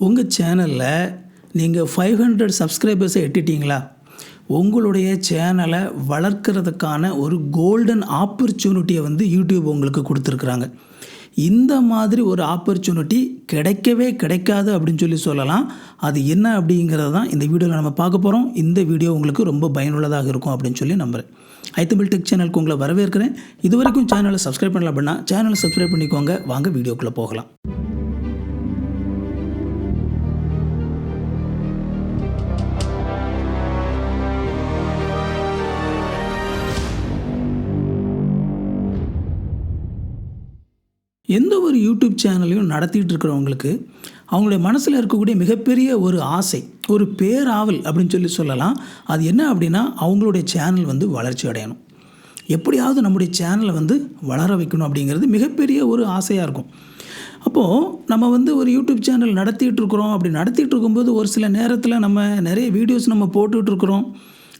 உங்கள் சேனலில் நீங்கள் 500 சப்ஸ்கிரைபர்ஸை எட்டிட்டீங்களா? உங்களுடைய சேனலை வளர்க்கிறதுக்கான ஒரு கோல்டன் ஆப்பர்ச்சுனிட்டியை யூடியூப் உங்களுக்கு கொடுத்துருக்குறாங்க. இந்த மாதிரி ஒரு ஆப்பர்ச்சுனிட்டி கிடைக்கவே கிடைக்காது அப்படின்னு சொல்லலாம். அது என்ன அப்படிங்கிறது தான் இந்த வீடியோவில் நம்ம பார்க்க போகிறோம். இந்த வீடியோ உங்களுக்கு ரொம்ப பயனுள்ளதாக இருக்கும் அப்படின்னு நம்புகிறேன். ஐத்தமிழ் டெக் சேனலுக்கு உங்களை வரவேற்கிறேன். இது வரைக்கும் சேனலை சப்ஸ்கிரைப் பண்ணல அப்படின்னா சேனலை சப்ஸ்கிரைப் பண்ணிக்கோங்க. வாங்க வீடியோக்குள்ளே போகலாம். எந்த ஒரு யூடியூப் சேனலையும் நடத்திட்டு இருக்கிறவங்களுக்கு அவங்களுடைய மனசில் இருக்கக்கூடிய மிகப்பெரிய ஒரு ஆசை, ஒரு பேராவல் அப்படின்னு சொல்லலாம். அது என்ன அப்படின்னா, அவங்களுடைய சேனல் வளர்ச்சி அடையணும். எப்படியாவது நம்முடைய சேனலை வளர வைக்கணும் அப்படிங்கிறது மிகப்பெரிய ஒரு ஆசையாக இருக்கும். அப்போது நம்ம ஒரு யூடியூப் சேனல் நடத்திட்டு இருக்கிறோம். அப்படி நடத்திட்டு இருக்கும்போது ஒரு சில நேரத்தில் நம்ம நிறைய வீடியோஸ் நம்ம போட்டுட்ருக்குறோம்.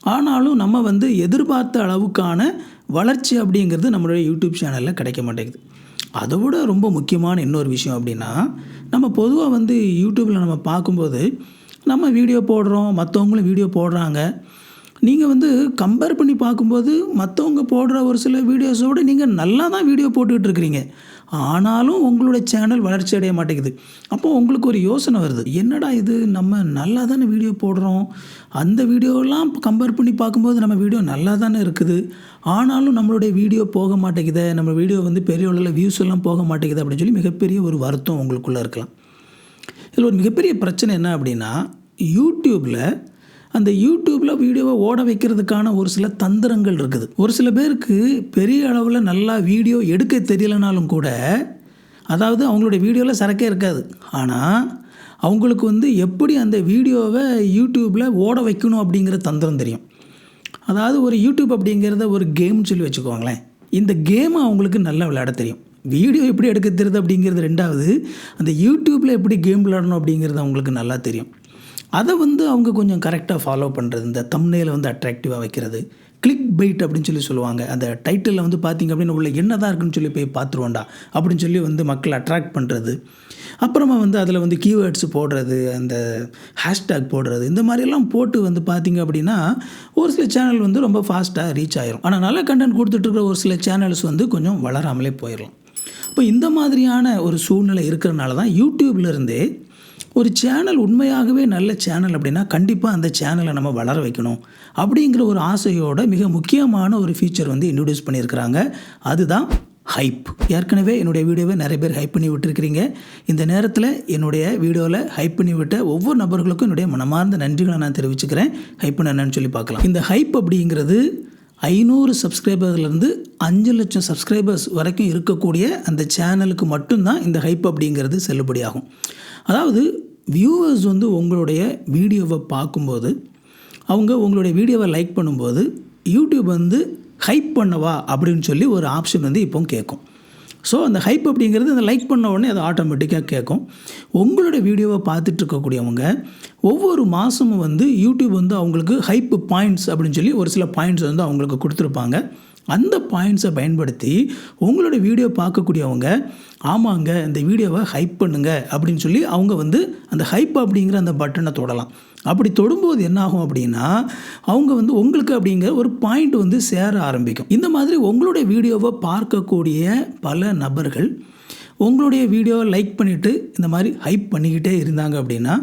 ஆனாலும் நம்ம எதிர்பார்த்த அளவுக்கான வளர்ச்சி அப்படிங்கிறது நம்மளுடைய யூடியூப் சேனலில் கிடைக்க மாட்டேங்குது. அதை விட ரொம்ப முக்கியமான இன்னொரு விஷயம் அப்படின்னா, நம்ம பொதுவாக யூடியூப்பில் நம்ம பார்க்கும்போது நம்ம வீடியோ போடுறோம், மற்றவங்களும் வீடியோ போடுறாங்க. நீங்கள் கம்பேர் பண்ணி பார்க்கும்போது மற்றவங்க போடுற ஒரு சில வீடியோஸோடு நீங்கள் நல்லா தான் வீடியோ போட்டுக்கிட்டு இருக்கிறீங்க. ஆனாலும் உங்களுடைய சேனல் வளர்ச்சி அடைய மாட்டேங்குது. அப்போது உங்களுக்கு ஒரு யோசனை வருது, என்னடா இது, நம்ம நல்லா தானே வீடியோ போடுறோம், அந்த வீடியோலாம் கம்பேர் பண்ணி பார்க்கும்போது நம்ம வீடியோ நல்லா தானே இருக்குது, ஆனாலும் நம்மளுடைய வீடியோ போக மாட்டேங்குது, நம்ம வீடியோ பெரிய அளவில் வியூஸ் எல்லாம் போக மாட்டேங்குது அப்படின்னு சொல்லி மிகப்பெரிய ஒரு வருத்தம் உங்களுக்குள்ளே இருக்கலாம். இதில் ஒரு மிகப்பெரிய பிரச்சனை என்ன அப்படின்னா, யூடியூப்பில் வீடியோவை ஓட வைக்கிறதுக்கான ஒரு சில தந்திரங்கள் இருக்குது. ஒரு சில பேருக்கு பெரிய அளவில் நல்லா வீடியோ எடுக்க தெரியலனாலும் கூட, அதாவது அவங்களுடைய வீடியோவில் சரக்கே இருக்காது, ஆனால் அவங்களுக்கு எப்படி அந்த வீடியோவை யூடியூப்பில் ஓட வைக்கணும் அப்படிங்கிற தந்திரம் தெரியும். அதாவது ஒரு யூடியூப் அப்படிங்கிறத ஒரு கேம்னு சொல்லி வச்சுக்கோங்களேன். இந்த கேமை அவங்களுக்கு நல்லா விளையாட தெரியும். வீடியோ எப்படி எடுக்க தெரியுது அப்படிங்கிறது ரெண்டாவது, அந்த யூடியூப்பில் எப்படி கேம் விளையாடணும் அப்படிங்கிறது அவங்களுக்கு நல்லா தெரியும். அதை அவங்க கொஞ்சம் கரெக்டாக ஃபாலோ பண்ணுறது, இந்த தம்ப்நெயிலை அட்ராக்டிவாக வைக்கிறது, கிளிக் பைட் அப்படின்னு சொல்லுவாங்க. அந்த டைட்டிலில் பார்த்திங்க அப்படின்னு உள்ள என்ன தான் இருக்குன்னு சொல்லி போய் பார்த்துருவோண்டா அப்படின்னு சொல்லி மக்களை அட்ராக்ட் பண்ணுறது. அப்புறமா அதில் கீவேர்ட்ஸ் போடுறது, அந்த ஹேஷ்டேக் போடுறது, இந்த மாதிரியெல்லாம் போட்டு பார்த்திங்க அப்படின்னா ஒரு சில சேனல் ரொம்ப ஃபாஸ்ட்டாக ரீச் ஆகிரும். ஆனால் நல்ல கண்டென்ட் கொடுத்துட்ருக்கிற ஒரு சில சேனல்ஸ் கொஞ்சம் வளராமலே போயிடலாம். இப்போ இந்த மாதிரியான ஒரு சூழ்நிலை இருக்கிறனால தான் யூடியூப்லேருந்தே ஒரு சேனல் உண்மையாகவே நல்ல சேனல் அப்படின்னா கண்டிப்பாக அந்த சேனலை நம்ம வளர வைக்கணும் அப்படிங்கிற ஒரு ஆசையோட மிக முக்கியமான ஒரு ஃபீச்சர் இன்ட்ரடியூஸ் பண்ணியிருக்கிறாங்க. அதுதான் ஹைப். ஏற்கனவே என்னுடைய வீடியோவை நிறைய பேர் ஹைப் பண்ணி விட்டுருக்கிறீங்க. இந்த நேரத்தில் என்னுடைய வீடியோவில் ஹைப் பண்ணி விட்ட ஒவ்வொரு நபர்களுக்கும் என்னுடைய மனமார்ந்த நன்றிகளை நான் தெரிவிச்சுக்கிறேன். ஹைப் பண்ண என்னன்னு சொல்லி பார்க்கலாம். இந்த ஹைப் அப்படிங்கிறது 500 சப்ஸ்கிரைபர்லேருந்து 5 லட்சம் சப்ஸ்கிரைபர்ஸ் வரைக்கும் இருக்கக்கூடிய அந்த சேனலுக்கு மட்டும்தான் இந்த ஹைப் அப்படிங்கிறது செல்லுபடியாகும். அதாவது வியூவர்ஸ் உங்களுடைய வீடியோவை பார்க்கும்போது, அவங்க உங்களுடைய வீடியோவை லைக் பண்ணும்போது யூடியூப் ஹைப் பண்ணவா அப்படின்னு சொல்லி ஒரு ஆப்ஷன் இப்போ கேட்கும். ஸோ அந்த ஹைப் அப்படிங்கிறது அந்த லைக் பண்ண உடனே அது ஆட்டோமேட்டிக்காக கேட்கும். உங்களுடைய வீடியோவை பார்த்துட்டு இருக்கக்கூடியவங்க ஒவ்வொரு மாதமும் யூடியூப் அவங்களுக்கு ஹைப் பாயிண்ட்ஸ் அப்படின்னு சொல்லி ஒரு சில பாயிண்ட்ஸ் அவங்களுக்கு கொடுத்துருப்பாங்க. அந்த பாயிண்ட்ஸை பயன்படுத்தி உங்களுடைய வீடியோ பார்க்கக்கூடியவங்க, ஆமாங்க இந்த வீடியோவை ஹைப் பண்ணுங்க அப்படின்னு சொல்லி அவங்க அந்த ஹைப் அப்படிங்கிற அந்த பட்டனை தொடலாம். அப்படி தொடும்போது என்னாகும் அப்படின்னா, அவங்க உங்களுக்கு அப்படிங்கிற ஒரு பாயிண்ட் சேர ஆரம்பிக்கும். இந்த மாதிரி உங்களுடைய வீடியோவை பார்க்கக்கூடிய பல நபர்கள் உங்களுடைய வீடியோவை லைக் பண்ணிவிட்டு இந்த மாதிரி ஹைப் பண்ணிக்கிட்டே இருந்தாங்க அப்படின்னா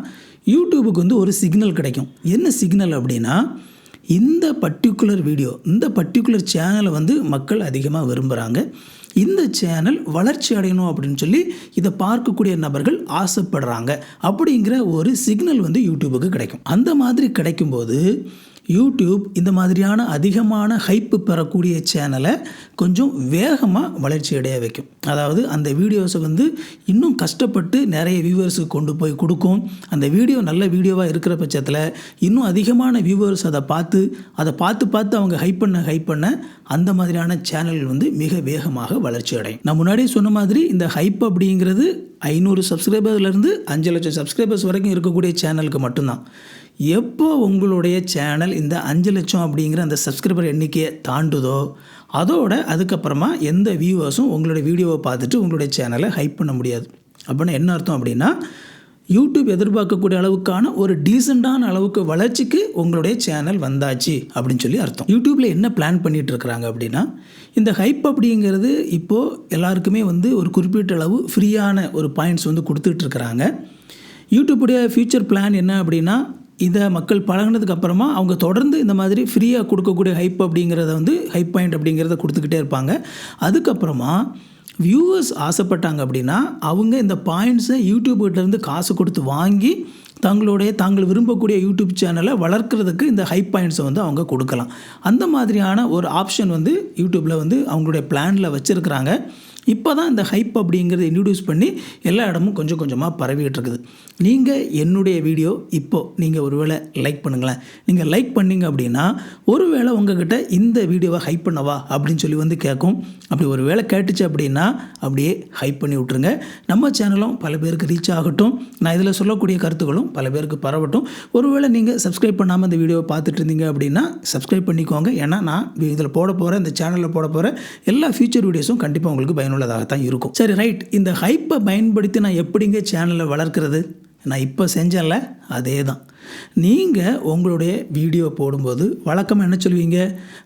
யூடியூபுக்கு ஒரு சிக்னல் கிடைக்கும். என்ன சிக்னல் அப்படின்னா, இந்த பர்டிகுலர் வீடியோ, இந்த பர்டிகுலர் சேனலை மக்கள் அதிகமாக விரும்புகிறாங்க, இந்த சேனல் வளர்ச்சி அடையணும் அப்படின்னு சொல்லி இதை பார்க்கக்கூடிய நபர்கள் ஆசைப்படுறாங்க அப்படிங்கிற ஒரு சிக்னல் யூடியூபுக்கு கிடைக்கும். அந்த மாதிரி கிடைக்கும்போது யூடியூப் இந்த மாதிரியான அதிகமான ஹைப்பு பெறக்கூடிய சேனலை கொஞ்சம் வேகமாக வளர்ச்சி அடைய வைக்கும். அதாவது அந்த வீடியோஸை இன்னும் கஷ்டப்பட்டு நிறைய வியூவர்ஸுக்கு கொண்டு போய் கொடுக்கும். அந்த வீடியோ நல்ல வீடியோவாக இருக்கிற பட்சத்தில் இன்னும் அதிகமான வியூவர்ஸ் அதை பார்த்து அவங்க ஹைப் பண்ண அந்த மாதிரியான சேனல்கள் மிக வேகமாக வளர்ச்சி அடையும். நான் முன்னாடியே சொன்ன மாதிரி இந்த ஹைப் அப்படிங்கிறது 500 சப்ஸ்கிரைபர்லேருந்து 5 லட்சம் சப்ஸ்கிரைபர்ஸ் வரைக்கும் இருக்கக்கூடிய சேனலுக்கு மட்டும்தான். எப்போ உங்களுடைய சேனல் இந்த 5 லட்சம் அப்படிங்கிற அந்த சப்ஸ்கிரைபர் எண்ணிக்கையை தாண்டுதோ அதுக்கப்புறமா எந்த வியூவர்ஸும் உங்களுடைய வீடியோவை பார்த்துட்டு உங்களுடைய சேனலை ஹைப் பண்ண முடியாது. அப்படின்னா என்ன அர்த்தம் அப்படின்னா, யூடியூப் எதிர்பார்க்கக்கூடிய அளவுக்கான ஒரு டீசெண்டான அளவுக்கு வளர்ச்சிக்கு உங்களுடைய சேனல் வந்தாச்சு அப்படின்னு சொல்லி அர்த்தம். யூடியூப்பில் என்ன பிளான் பண்ணிகிட்டு இருக்கிறாங்க அப்படின்னா, இந்த ஹைப் அப்படிங்கிறது இப்போது எல்லாருக்குமே வந்து ஒரு குறிப்பிட்ட அளவு ஃப்ரீயான ஒரு பாயிண்ட்ஸ் வந்து கொடுத்துட்ருக்குறாங்க. யூடியூப்புடைய ஃப்யூச்சர் பிளான் என்ன அப்படின்னா, இதை மக்கள் பழகினதுக்கு அப்புறமா அவங்க தொடர்ந்து இந்த மாதிரி ஃப்ரீயாக கொடுக்கக்கூடிய ஹைப் அப்படிங்கிறத வந்து ஹைப் பாயிண்ட் அப்படிங்கிறத கொடுத்துக்கிட்டே இருப்பாங்க. அதுக்கப்புறமா வியூவர்ஸ் ஆசைப்பட்டாங்க அப்படின்னா அவங்க இந்த பாயிண்ட்ஸை யூடியூப்கிட்டேருந்து காசு கொடுத்து வாங்கி தாங்கள் விரும்பக்கூடிய யூடியூப் சேனலை வளர்க்குறதுக்கு இந்த ஹைப் பாயிண்ட்ஸை வந்து அவங்க கொடுக்கலாம். அந்த மாதிரியான ஒரு ஆப்ஷன் வந்து யூடியூப்பில் வந்து அவங்களுடைய பிளானில் வச்சுருக்கிறாங்க. இப்போ தான் இந்த ஹைப் அப்படிங்கிறத இன்ட்ரடியூஸ் பண்ணி எல்லா இடமும் கொஞ்சம் கொஞ்சமாக பரவிட்டு இருக்குது. நீங்கள் என்னுடைய வீடியோ இப்போது நீங்கள் ஒருவேளை லைக் பண்ணுங்களேன். நீங்கள் லைக் பண்ணிங்க அப்படின்னா ஒருவேளை உங்ககிட்ட இந்த வீடியோவை ஹைப் பண்ணவா அப்படின்னு சொல்லி வந்து கேட்கும். அப்படி ஒரு வேளை கேட்டுச்சு அப்படின்னா அப்படியே ஹைப் பண்ணி விட்ருங்க. நம்ம சேனலும் பல பேருக்கு ரீச் ஆகட்டும். நான் இதில் சொல்லக்கூடிய கருத்துக்களும் பல பேருக்கு பரவட்டும். ஒருவேளை நீங்கள் சப்ஸ்கிரைப் பண்ணாமல் இந்த வீடியோவை பார்த்துட்டு இருந்தீங்க அப்படின்னா சப்ஸ்கிரைப் பண்ணிக்கோங்க. ஏன்னா நான் இதில் போட போகிற இந்த சேனலில் போட போகிற எல்லா ஃபியூச்சர் வீடியோஸும் கண்டிப்பாக உங்களுக்கு பயனுள்ளதாகத்தான் இருக்கும். சரி, ரைட். இந்த ஹைப்பை பயன்படுத்தி நான் எப்படிங்க சேனலை வளர்க்குறது? நான் இப்போ செஞ்சேன்ல, அதே தான். நீங்கள் உங்களுடைய வீடியோ போடும்போது வழக்கமாக என்ன சொல்லுவீங்க?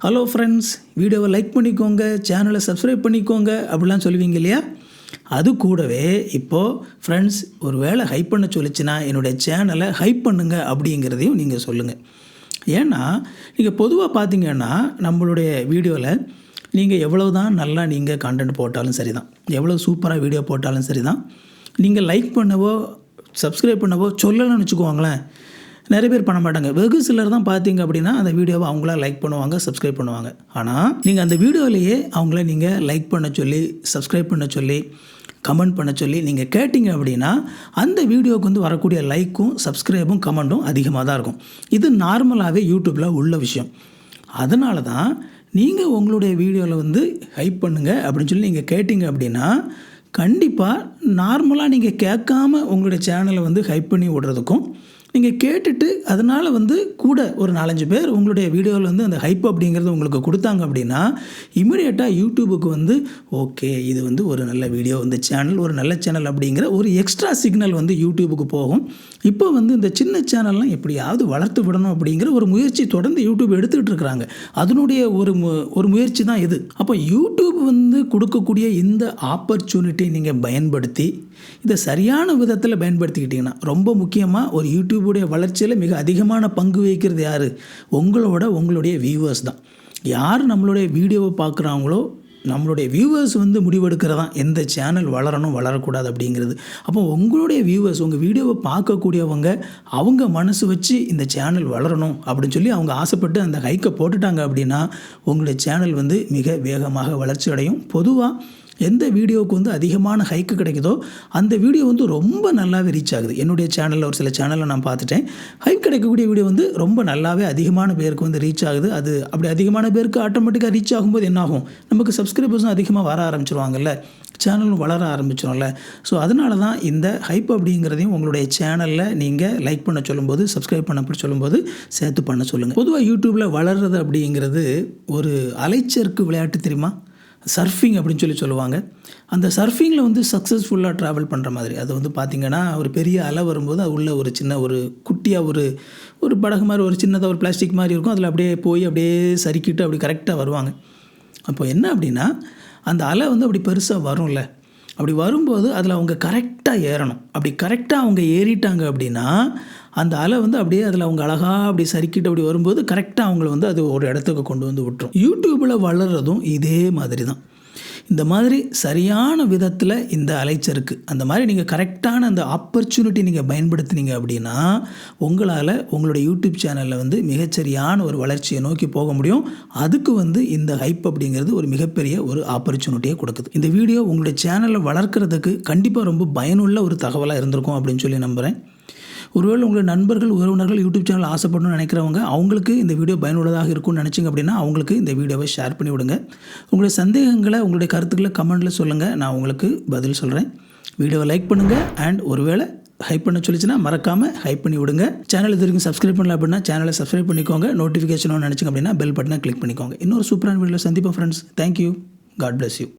ஹலோ ஃப்ரெண்ட்ஸ், வீடியோவை லைக் பண்ணிக்கோங்க, சேனலை சப்ஸ்கிரைப் பண்ணிக்கோங்க அப்படிலாம் சொல்லுவீங்க இல்லையா? அது கூடவே இப்போது ஃப்ரெண்ட்ஸ் ஒரு வேளை ஹைப் பண்ண சொல்லிச்சுன்னா என்னுடைய சேனலை ஹைப் பண்ணுங்க அப்படிங்கிறதையும் நீங்கள் சொல்லுங்கள். ஏன்னா நீங்கள் பொதுவாக பார்த்தீங்கன்னா நம்மளுடைய வீடியோவில் நீங்கள் எவ்வளோ தான் நல்லா நீங்கள் கண்டென்ட் போட்டாலும் சரி தான், எவ்வளோ சூப்பராக வீடியோ போட்டாலும் சரி தான், நீங்கள் லைக் பண்ணவோ சப்ஸ்கிரைப் பண்ணவோ சொல்லணும்னு வச்சுக்குவாங்களேன், நிறைய பேர் பண்ண மாட்டாங்க. வெகு சிலர் தான் பார்த்தீங்க அப்படின்னா அந்த வீடியோவை அவங்களா லைக் பண்ணுவாங்க, சப்ஸ்கிரைப் பண்ணுவாங்க. ஆனால் நீங்கள் அந்த வீடியோவிலேயே அவங்கள நீங்கள் லைக் பண்ண சொல்லி, சப்ஸ்கிரைப் பண்ண சொல்லி, கமெண்ட் பண்ண சொல்லி நீங்கள் கேட்டிங்க அப்படின்னா அந்த வீடியோவுக்கு வந்து வரக்கூடிய லைக்கும் சப்ஸ்கிரைபும் கமெண்ட்டும் அதிகமாக தான் இருக்கும். இது நார்மலாகவே யூடியூப்பில் உள்ள விஷயம். அதனால தான் நீங்கள் உங்களுடைய வீடியோவில் வந்து ஹைப் பண்ணுங்கள் அப்படின்னு சொல்லி நீங்கள் கேட்டிங்க அப்படின்னா கண்டிப்பாக நார்மலாக நீங்கள் கேட்காம உங்களுடைய சேனலை வந்து ஹைப் பண்ணி விடுறதுக்கும் நீங்கள் கேட்டுட்டு அதனால் வந்து கூட ஒரு 4-5 பேர் உங்களுடைய வீடியோவில் வந்து அந்த ஹைப் அப்படிங்கிறது உங்களுக்கு கொடுத்தாங்க அப்படின்னா இமீடியட்டாக யூடியூபுக்கு வந்து ஓகே இது வந்து ஒரு நல்ல வீடியோ, இந்த சேனல் ஒரு நல்ல சேனல் அப்படிங்கிற ஒரு எக்ஸ்ட்ரா சிக்னல் வந்து யூடியூபுக்கு போகும். இப்போ வந்து இந்த சின்ன சேனல்லாம் எப்படியாவது வளர்த்து விடணும் அப்படிங்கிற ஒரு முயற்சி தொடர்ந்து யூடியூப் எடுத்துக்கிட்டு இருக்கிறாங்க. அதனுடைய ஒரு முயற்சி தான் இது. அப்போ யூடியூப் வந்து கொடுக்கக்கூடிய இந்த ஆப்பர்ச்சுனிட்டி நீங்கள் பயன்படுத்தி இதை சரியான விதத்தில் பயன்படுத்திக்கிட்டிங்கன்னா, ரொம்ப முக்கியமாக ஒரு யூடியூபுடைய வளர்ச்சியில் மிக அதிகமான பங்கு வகிக்கிறது யார்? உங்களுடைய வியூவர்ஸ் தான். யார் நம்மளுடைய வீடியோவை பார்க்குறாங்களோ நம்மளுடைய வியூவர்ஸ் வந்து முடிவெடுக்கிறதான் எந்த சேனல் வளரணும் வளரக்கூடாது அப்படிங்கிறது. அப்போ உங்களுடைய வியூவர்ஸ் உங்கள் வீடியோவை பார்க்கக்கூடியவங்க அவங்க மனசு வச்சு இந்த சேனல் வளரணும் அப்படின்னு சொல்லி அவங்க ஆசைப்பட்டு அந்த ஹைக்கை போட்டுட்டாங்க அப்படின்னா உங்களுடைய சேனல் வந்து மிக வேகமாக வளர்ச்சி அடையும். பொதுவாக எந்த வீடியோவுக்கு வந்து அதிகமான ஹைக்கு கிடைக்குதோ அந்த வீடியோ வந்து ரொம்ப நல்லாவே ரீச் ஆகுது. என்னுடைய சேனலில் ஒரு சில சேனலில் நான் பார்த்துட்டேன், ஹைக் கிடைக்கக்கூடிய வீடியோ வந்து ரொம்ப நல்லாவே அதிகமான பேருக்கு வந்து ரீச் ஆகுது. அது அப்படி அதிகமான பேருக்கு ஆட்டோமேட்டிக்காக ரீச் ஆகும்போது என்னாகும், நமக்கு சப்ஸ்கிரைபர்ஸும் அதிகமாக வர ஆரம்பிச்சிருவாங்கல்ல, சேனலும் வளர ஆரம்பிச்சிடும்ல. ஸோ அதனால தான் இந்த ஹைப் அப்படிங்கிறதையும் உங்களுடைய சேனலில் நீங்கள் லைக் பண்ண சொல்லும்போது, சப்ஸ்கிரைப் பண்ண சொல்லும்போது சேர்த்து பண்ண சொல்லுங்கள். பொதுவாக யூடியூப்பில் வளர்கிறது அப்படிங்கிறது ஒரு அலைச்சறுக்கு விளையாட்டு தெரியுமா? சர்ஃபிங் அப்படின்னு சொல்லுவாங்க. அந்த சர்ஃபிங்கில் வந்து சக்ஸஸ்ஃபுல்லாக ட்ராவல் பண்ணுற மாதிரி அது வந்து பார்த்திங்கன்னா ஒரு பெரிய அலை வரும்போது அது உள்ள ஒரு சின்ன ஒரு குட்டியாக ஒரு படகு மாதிரி ஒரு சின்னதாக ஒரு பிளாஸ்டிக் மாதிரி இருக்கும். அதில் அப்படியே போய் அப்படியே சறுக்கிட்டு அப்படி கரெக்டாக வருவாங்க. அப்போ என்ன அப்படின்னா அந்த அலை வந்து அப்படி பெருசாக வரும்ல, அப்படி வரும்போது அதில் அவங்க கரெக்டாக ஏறணும். அப்படி கரெக்டாக அவங்க ஏறிட்டாங்க அப்படின்னா அந்த அலை வந்து அப்படியே அதில் அவங்க அழகாக அப்படி சறுக்கிட்டு அப்படி வரும்போது கரெக்டாக அவங்கள வந்து அது ஒரு இடத்துக்கு கொண்டு வந்து விட்டுரும். யூடியூப்பில் வளர்கிறதும் இதே மாதிரி தான். இந்த மாதிரி சரியான விதத்தில் இந்த அலைச்சறுக்கு அந்த மாதிரி நீங்கள் கரெக்டான அந்த ஆப்பர்ச்சுனிட்டி நீங்கள் பயன்படுத்தினீங்க அப்படின்னா உங்களால் உங்களுடைய யூடியூப் சேனலில் வந்து மிகச்சரியான ஒரு வளர்ச்சியை நோக்கி போக முடியும். அதுக்கு வந்து இந்த ஹைப் அப்படிங்கிறது ஒரு மிகப்பெரிய ஒரு ஆப்பர்ச்சுனிட்டியை கொடுக்குது. இந்த வீடியோ உங்களுடைய சேனலை வளர்க்குறதுக்கு கண்டிப்பாக ரொம்ப பயனுள்ள ஒரு தகவலாக இருந்திருக்கும் அப்படின்னு சொல்லி நம்புகிறேன். ஒருவேளை உங்களுடைய நண்பர்கள் உறவினர்கள் யூடியூப் சேனல் ஆசைப்படணும்னு நினைக்கிறவங்க அவங்களுக்கு இந்த வீடியோ பயனுள்ளதாக இருக்கும்னு நினச்சிங்க அப்படின்னா அவங்களுக்கு இந்த வீடியோவை ஷேர் பண்ணி விடுங்க. உங்களுடைய சந்தேகங்களை உங்களுடைய கருத்துக்களை கமெண்ட்டில் சொல்லுங்கள், நான் உங்களுக்கு பதில் சொல்கிறேன். வீடியோவை லைக் பண்ணுங்கள் அண்ட் ஒருவேளை ஹைப் பண்ண சொல்லிச்சுன்னா மறக்காமல் ஹைப் பண்ணி விடுங்க. சேனல் இது வரைக்கும் சப்ஸ்கிரைப் பண்ணல அப்படின்னா சேனலை சப்ஸ்கிரைப் பண்ணிக்கோங்க. நோட்டிஃபிகேஷன் நினச்சிங்க அப்படின்னா பெல் பட்டனை கிளிக் பண்ணிக்கோங்க. இன்னொரு சூப்பரான வீடியோவில் சந்திப்போம் friends. Thank you. God bless you.